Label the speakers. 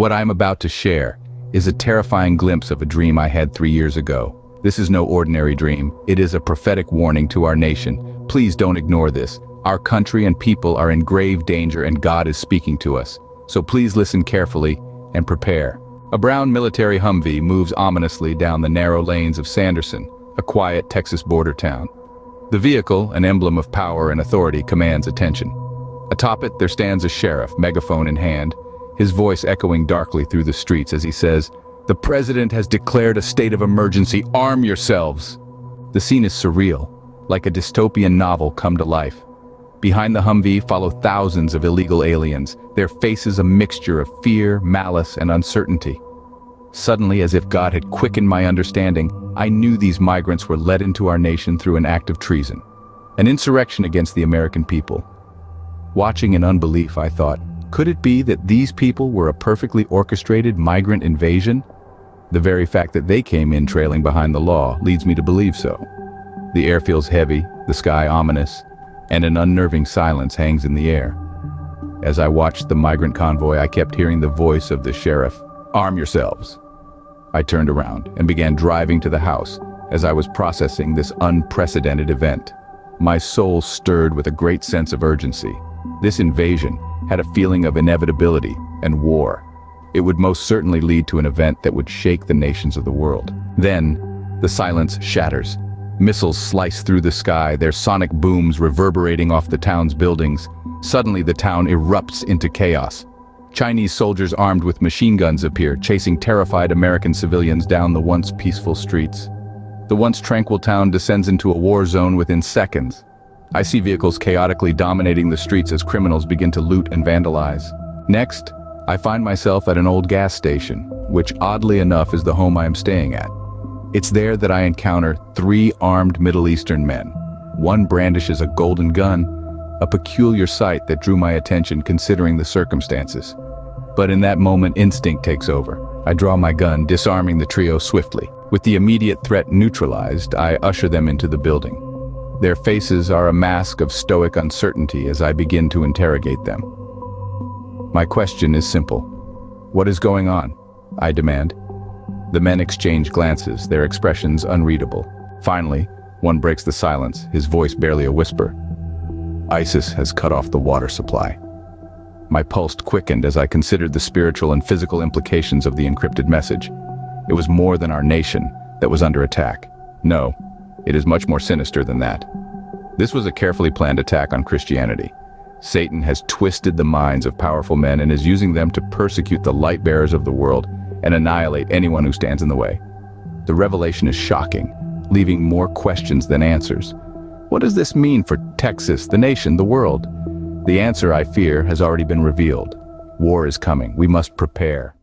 Speaker 1: What I'm about to share is a terrifying glimpse of a dream I had 3 years ago. This is no ordinary dream. It is a prophetic warning to our nation. Please don't ignore this. Our country and people are in grave danger and God is speaking to us. So please listen carefully and prepare. A brown military Humvee moves ominously down the narrow lanes of Sanderson, a quiet Texas border town. The vehicle, an emblem of power and authority, commands attention. Atop it, there stands a sheriff, megaphone in hand, his voice echoing darkly through the streets as he says, "The president has declared a state of emergency. Arm yourselves." The scene is surreal, like a dystopian novel come to life. Behind the Humvee follow thousands of illegal aliens, their faces a mixture of fear, malice, and uncertainty. Suddenly, as if God had quickened my understanding, I knew these migrants were led into our nation through an act of treason, an insurrection against the American people. Watching in unbelief, I thought, could it be that these people were a perfectly orchestrated migrant invasion? The very fact that they came in trailing behind the law leads me to believe so. The air feels heavy, the sky ominous, and an unnerving silence hangs in the air. As I watched the migrant convoy, I kept hearing the voice of the sheriff, "Arm yourselves." I turned around and began driving to the house as I was processing this unprecedented event. My soul stirred with a great sense of urgency. This invasion had a feeling of inevitability and war. It would most certainly lead to an event that would shake the nations of the world. Then, the silence shatters. Missiles slice through the sky, their sonic booms reverberating off the town's buildings. Suddenly, the town erupts into chaos. Chinese soldiers armed with machine guns appear, chasing terrified American civilians down the once peaceful streets. The once tranquil town descends into a war zone within seconds. I see vehicles chaotically dominating the streets as criminals begin to loot and vandalize. Next, I find myself at an old gas station, which oddly enough is the home I am staying at. It's there that I encounter 3 armed Middle Eastern men. One brandishes a golden gun, a peculiar sight that drew my attention considering the circumstances. But in that moment, instinct takes over. I draw my gun, disarming the trio swiftly. With the immediate threat neutralized, I usher them into the building. Their faces are a mask of stoic uncertainty as I begin to interrogate them. My question is simple. "What is going on?" I demand. The men exchange glances, their expressions unreadable. Finally, one breaks the silence, his voice barely a whisper. "ISIS has cut off the water supply." My pulse quickened as I considered the spiritual and physical implications of the encrypted message. It was more than our nation that was under attack. No, it is much more sinister than that. This was a carefully planned attack on Christianity. Satan has twisted the minds of powerful men and is using them to persecute the light bearers of the world and annihilate anyone who stands in the way. The revelation is shocking, leaving more questions than answers. What does this mean for Texas, the nation, the world? The answer, I fear, has already been revealed. War is coming. We must prepare.